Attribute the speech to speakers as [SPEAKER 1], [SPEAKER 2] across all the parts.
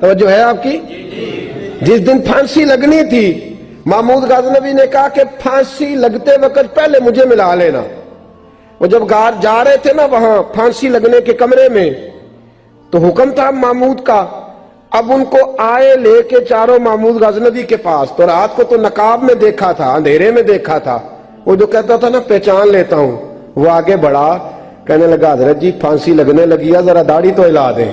[SPEAKER 1] توجہ ہے آپ کی؟ جس دن پھانسی لگنی تھی محمود غزنوی نے کہا کہ پھانسی لگتے وقت پہلے مجھے ملا لینا. وہ جب جا رہے تھے نا وہاں پھانسی لگنے کے کمرے میں تو حکم تھا محمود کا. اب ان کو آئے لے کے چاروں محمود غزنوی کے پاس. تو رات کو تو نقاب میں دیکھا تھا, اندھیرے میں دیکھا تھا. وہ جو کہتا تھا نا پہچان لیتا ہوں, وہ آگے بڑھا, کہنے لگا حضرت جی پھانسی لگنے لگی ہے, ذرا داڑھی تو ہلا دیں,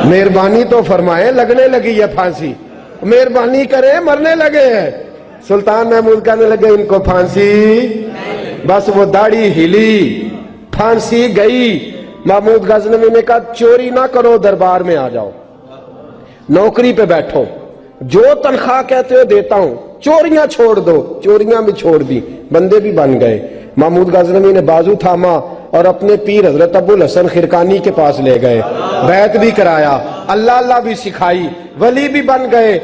[SPEAKER 1] مہربانی تو فرمائیں, لگنے لگی ہے پھانسی, مہربانی کریں, مرنے لگے ہیں. سلطان محمود کہنے لگے ان کو پھانسی, بس وہ داڑھی ہلی, پھانسی گئی. محمود غزنوی نے کہا چوری نہ کرو, دربار میں آ جاؤ, نوکری پہ بیٹھو, جو تنخواہ کہتے ہو دیتا ہوں, چوریاں چھوڑ دو. چوریاں بھی چھوڑ دی, بندے بھی بن گئے. محمود غزنوی نے بازو تھاما اور اپنے پیر حضرت ابو الحسن خرقانی کے پاس لے گئے, بیعت بھی کرایا, اللہ اللہ بھی سکھائی, ولی بھی بن گئے.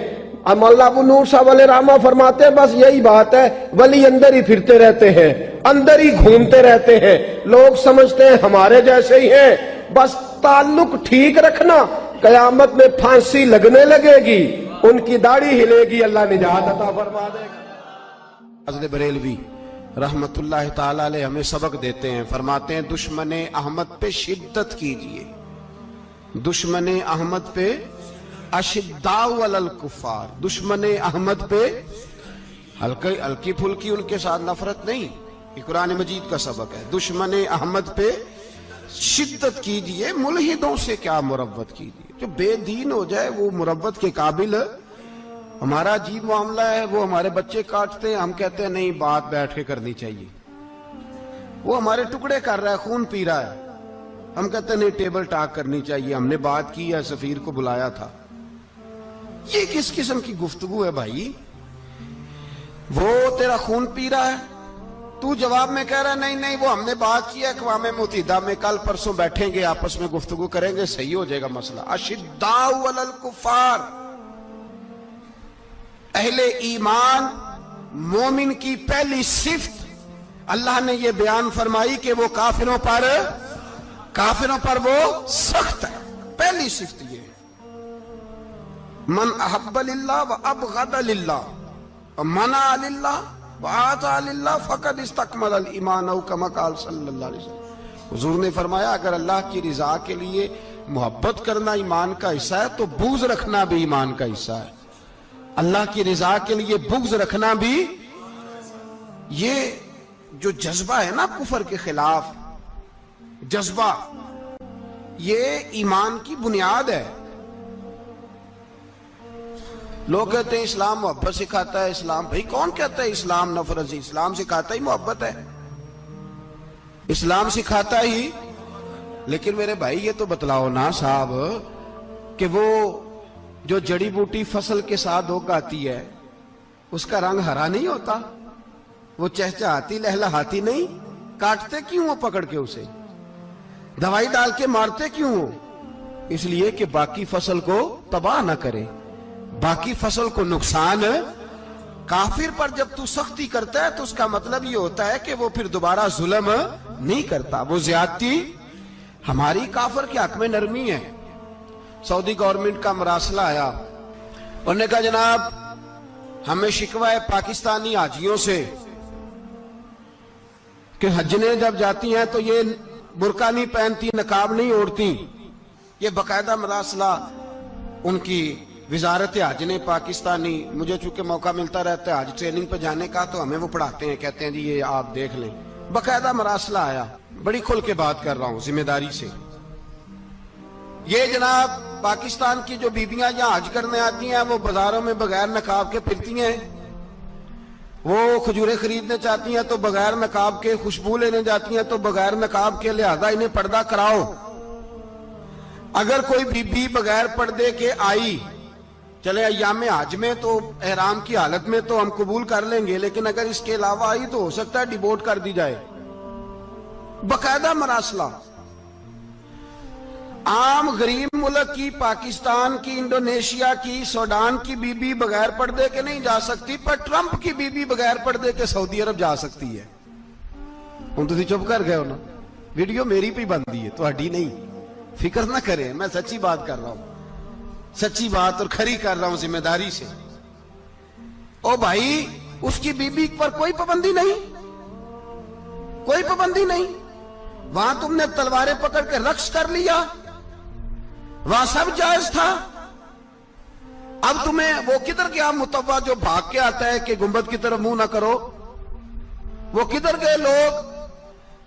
[SPEAKER 1] مولا ابو نور صاحب علیہ رحمہ فرماتے ہیں بس یہی بات ہے, ولی اندر ہی پھرتے رہتے ہیں, اندر ہی گھومتے رہتے ہیں, لوگ سمجھتے ہیں ہمارے جیسے ہی ہیں, بس تعلق ٹھیک رکھنا, قیامت میں پھانسی لگنے لگے گی, ان کی داڑھی ہلے گی, اللہ نجات عطا فرما دے گا. حضرت بریلوی رحمت اللہ تعالی علیہ ہمیں سبق دیتے ہیں, فرماتے ہیں دشمن احمد پہ شدت کیجئے, دشمن احمد پہ اشداء علی الکفار, دشمن احمد پہ ہلکی پھلکی ان کے ساتھ نفرت نہیں. یہ قرآن مجید کا سبق ہے. دشمن احمد پہ شدت کیجئے, ملحدوں سے کیا مروت کیجئے. جو بے دین ہو جائے وہ مروت کے قابل. ہمارا عجیب معاملہ ہے, وہ ہمارے بچے کاٹتے ہیں, ہم کہتے ہیں نہیں بات بیٹھ کے کرنی چاہیے. وہ ہمارے ٹکڑے کر رہا ہے, خون پی رہا ہے, ہم کہتے ہیں نہیں ٹیبل ٹاک کرنی چاہیے, ہم نے بات کی ہے, سفیر کو بلایا تھا. یہ کس قسم کی گفتگو ہے بھائی؟ وہ تیرا خون پی رہا ہے, تو جواب میں کہہ رہا ہے نہیں نہیں وہ ہم نے بات کی ہے اقوام متحدہ میں, کل پرسوں بیٹھیں گے, آپس میں گفتگو کریں گے, صحیح ہو جائے گا مسئلہ. اشداء علی الکفار, اہل ایمان مومن کی پہلی صفت اللہ نے یہ بیان فرمائی کہ وہ کافروں پر وہ سخت ہے. پہلی صفت یہ, من احب للہ و ابغض للہ و منع للہ و اعطى للہ فقد استکمل الایمان او کما قال صلی اللہ علیہ وسلم. حضور نے فرمایا اگر اللہ کی رضا کے لیے محبت کرنا ایمان کا حصہ ہے تو بغض رکھنا بھی ایمان کا حصہ ہے. اللہ کی رضا کے لیے بغض رکھنا بھی, یہ جو جذبہ ہے نا کفر کے خلاف جذبہ, یہ ایمان کی بنیاد ہے. لوگ کہتے ہیں اسلام محبت سکھاتا ہے, اسلام بھائی کون کہتا ہے اسلام نفرت سے؟ اسلام سکھاتا ہی محبت ہے, اسلام سکھاتا ہی. لیکن میرے بھائی یہ تو بتلاؤ نا صاحب کہ وہ جو جڑی بوٹی فصل کے ساتھ اگاتی ہے اس کا رنگ ہرا نہیں ہوتا, وہ چہچہاتی لہلہاتی نہیں, کاٹتے کیوں ہو پکڑ کے اسے, دوائی ڈال کے مارتے کیوں ہو؟ اس لیے کہ باقی فصل کو تباہ نہ کرے, باقی فصل کو نقصان. کافر پر جب تو سختی کرتا ہے تو اس کا مطلب یہ ہوتا ہے کہ وہ پھر دوبارہ ظلم نہیں کرتا, وہ زیادتی. ہماری کافر کے حق میں نرمی ہے. سعودی گورنمنٹ کا مراسلہ آیا, انہوں نے کہا جناب ہمیں شکوہ ہے پاکستانی حاجیوں سے کہ حجنے جب جاتی ہیں تو یہ برقع نہیں پہنتی, نقاب نہیں اوڑھتی. یہ باقاعدہ مراسلہ ان کی وزارت حج نے پاکستانی, مجھے چونکہ موقع ملتا رہتا ہے حج ٹریننگ پہ جانے کا تو ہمیں وہ پڑھاتے ہیں, کہتے ہیں جی یہ آپ دیکھ لیں. باقاعدہ مراسلہ آیا, بڑی کھل کے بات کر رہا ہوں ذمہ داری سے. یہ جناب پاکستان کی جو بیویاں یہاں حج کرنے آتی ہیں وہ بازاروں میں بغیر نقاب کے پھرتی ہیں, وہ کھجوریں خریدنے چاہتی ہیں تو بغیر نقاب کے, خوشبو لینے جاتی ہیں تو بغیر نقاب کے, لہذا انہیں پردہ کراؤ. اگر کوئی بی بی بغیر پردے کے آئی, چلے ایام حج میں تو احرام کی حالت میں تو ہم قبول کر لیں گے, لیکن اگر اس کے علاوہ آئی تو ہو سکتا ہے ڈیبورٹ کر دی جائے. باقاعدہ مراسلہ. عام غریب ملک کی, پاکستان کی, انڈونیشیا کی, سوڈان کی بی بی بغیر پردے کے نہیں جا سکتی, پر ٹرمپ کی بی بی بغیر پردے کے سعودی عرب جا سکتی ہے. ہم تو چپ کر گئے ہو نا, ویڈیو میری پہ بندی ہے, تہاڈی نہیں, فکر نہ کریں, میں سچی بات کر رہا ہوں.
[SPEAKER 2] سچی بات اور کھری کر رہا ہوں ذمہ داری سے. او بھائی اس کی بیوی پر کوئی پابندی نہیں, کوئی پابندی نہیں. وہاں تم نے تلواریں پکڑ کے رقص کر لیا, وہاں سب جائز تھا. اب تمہیں وہ کدھر گیا متوا جو بھاگ کے آتا ہے کہ گنبد کی طرف منہ نہ کرو؟ وہ کدھر گئے لوگ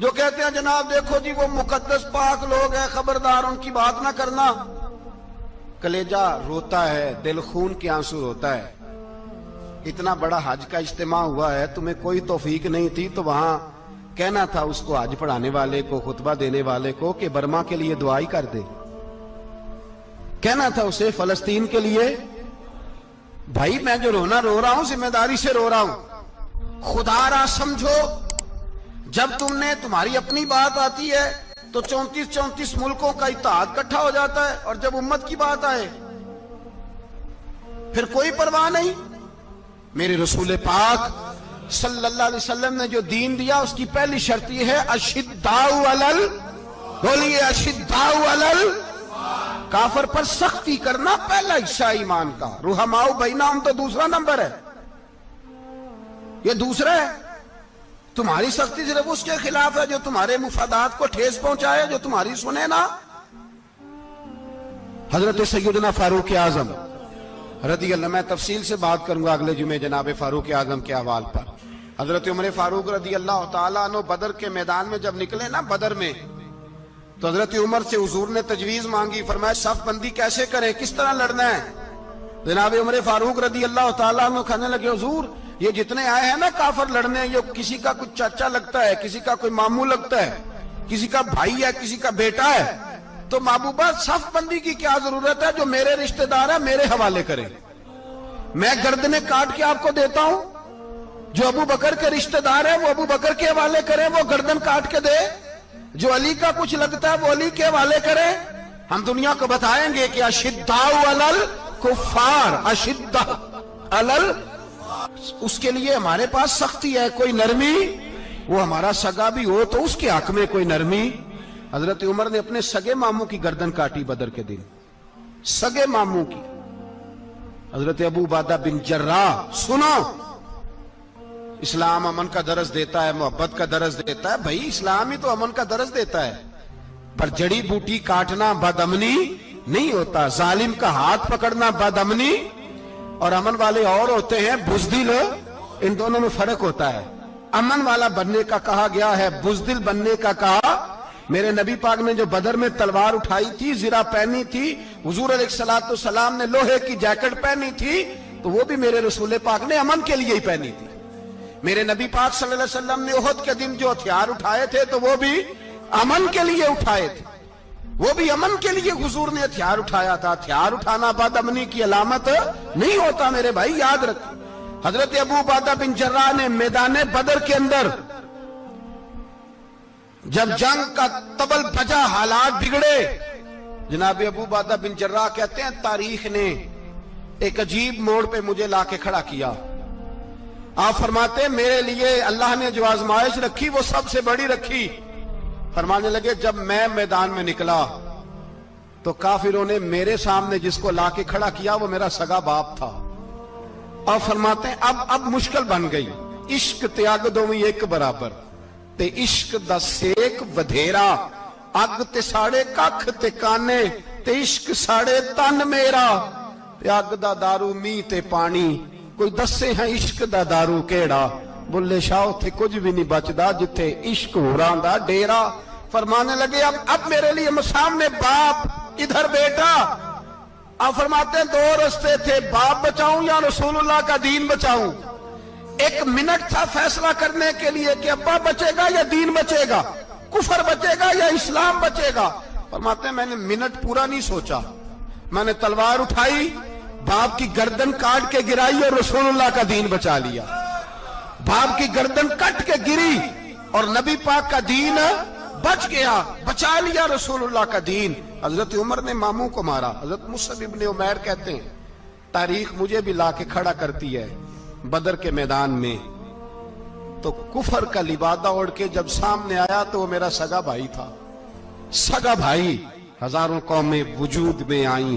[SPEAKER 2] جو کہتے ہیں جناب دیکھو جی وہ مقدس پاک لوگ ہیں, خبردار ان کی بات نہ کرنا. کلیجہ روتا ہے, دل خون کے آنسو روتا ہے. اتنا بڑا حج کا اجتماع ہوا ہے, تمہیں کوئی توفیق نہیں تھی تو وہاں کہنا تھا اس کو, حج پڑھانے والے کو, خطبہ دینے والے کو کہ برما کے لیے دعائی کر دے. کہنا تھا اسے فلسطین کے لیے. بھائی میں جو رونا رو رہا ہوں ذمہ داری سے رو رہا ہوں. خدا را سمجھو, جب تم نے تمہاری اپنی بات آتی ہے تو 34 ملکوں کا اتحاد اکٹھا ہو جاتا ہے, اور جب امت کی بات آئے پھر کوئی پرواہ نہیں. میرے رسول پاک صلی اللہ علیہ وسلم نے جو دین دیا اس کی پہلی شرط یہ ہے اشداء علل, بولیے اشداء علل, کافر پر سختی کرنا پہلا حصہ ایمان کا. رحماء بینہم تو دوسرا نمبر ہے, یہ دوسرا ہے. تمہاری سختی صرف اس کے خلاف ہے جو تمہارے مفادات کو ٹھیس پہنچائے, جو تمہاری سنے نا. حضرت سیدنا فاروق اعظم رضی اللہ, میں تفصیل سے بات کروں گا اگلے جمعے جناب فاروق اعظم کے احوال پر. حضرت عمر فاروق رضی اللہ تعالیٰ عنہ بدر کے میدان میں جب نکلے نا بدر میں, تو حضرت عمر سے حضور نے تجویز مانگی, فرمایا صف بندی کیسے کریں, کس طرح لڑنا ہے. جناب عمر فاروق رضی اللہ تعالیٰ عنہ کہنے لگے حضور یہ جتنے آئے ہیں نا کافر لڑنے, یہ کسی کا کوئی چاچا لگتا ہے, کسی کا کوئی ماموں لگتا ہے, کسی کا بھائی ہے, کسی کا بیٹا ہے, تو محبوبہ صف بندی کی کیا ضرورت ہے, جو میرے رشتہ دار ہے میرے حوالے کریں. میں گردنیں کاٹ کے آپ کو دیتا ہوں, جو ابو بکر کے رشتہ دار ہے وہ ابو بکر کے حوالے کریں, وہ گردن کاٹ کے دے. جو علی کا کچھ لگتا ہے وہ علی کے حوالے کریں. ہم دنیا کو بتائیں گے کہ اشداء علل کفار, اشداء علل, اس کے لیے ہمارے پاس سختی ہے, کوئی نرمی. وہ ہمارا سگا بھی ہو تو اس کے حق میں کوئی نرمی. حضرت عمر نے اپنے سگے ماموں کی گردن کاٹی بدر کے دن, سگے ماموں کی. حضرت ابو عبیدہ بن جراح, سنو اسلام امن کا درس دیتا ہے, محبت کا درس دیتا ہے. بھائی اسلام ہی تو امن کا درس دیتا ہے, پر جڑی بوٹی کاٹنا بدامنی نہیں ہوتا. ظالم کا ہاتھ پکڑنا بدامنی, اور امن والے اور ہوتے ہیں بزدل, ان دونوں میں فرق ہوتا ہے. امن والا بننے کا کہا گیا ہے, بزدل بننے کا کہا. میرے نبی پاک نے جو بدر میں تلوار اٹھائی تھی, زرہ پہنی تھی, حضور علیہ السلام نے لوہے کی جیکٹ پہنی تھی, تو وہ بھی میرے رسول پاک نے امن کے لیے ہی پہنی تھی. میرے نبی پاک صلی اللہ علیہ وسلم نے احد کے دن جو ہتھیار اٹھائے تھے تو وہ بھی امن کے لیے اٹھائے تھے, وہ بھی امن کے لیے حضور نے ہتھیار اٹھایا تھا. ہتھیار اٹھانا بد امنی کی علامت نہیں ہوتا میرے بھائی, یاد رکھیں. حضرت ابو عبیدہ بن جراح نے میدان بدر کے اندر جب جنگ کا طبل بجا, حالات بگڑے, جناب ابو عبیدہ بن جراح کہتے ہیں تاریخ نے ایک عجیب موڑ پہ مجھے لا کے کھڑا کیا. آپ فرماتے ہیں میرے لیے اللہ نے جو آزمائش رکھی وہ سب سے بڑی رکھی. فرمانے لگے جب میں میدان میں نکلا تو کافروں نے میرے سامنے جس کو لا کے کھڑا کیا وہ میرا سگا باپ تھا. اور فرماتے ہیں اب مشکل بن گئی. عشق تیاگ دوویں ایک برابر, تے عشق دا سیک ودھیرا, اگ تے ساڑے ککھ تے کانے, تے عشق ساڑے تن میرا, تے اگ دا دارو می تے پانی, کوئی دسے ہیں عشق دا دارو کیڑا, بلے شاہ تھے کچھ بھی نہیں بچدا جتھے عشق ہوران دا ڈیرا. فرمانے لگے اب میرے لیے سامنے باپ, ادھر بیٹا. آپ فرماتے ہیں دو رستے تھے, باپ بچاؤں یا رسول اللہ کا دین بچاؤں. ایک منٹ تھا فیصلہ کرنے کے لیے کہ ابا بچے گا یا دین بچے گا, کفر بچے گا یا اسلام بچے گا. فرماتے ہیں میں نے منٹ پورا نہیں سوچا, میں نے تلوار اٹھائی, باپ کی گردن کاٹ کے گرائی اور رسول اللہ کا دین بچا لیا. باپ کی گردن کٹ کے گری اور نبی پاک کا دین بچ گیا, بچا لیا رسول اللہ کا دین. حضرت عمر نے ماموں کو مارا. حضرت مصعب ابن عمیر کہتے ہیں تاریخ مجھے بھی لا کے کھڑا کرتی ہے بدر کے میدان میں, تو کفر کا لبادہ اوڑھ کے جب سامنے آیا تو وہ میرا سگا بھائی تھا. سگا بھائی, ہزاروں قومیں وجود میں آئیں,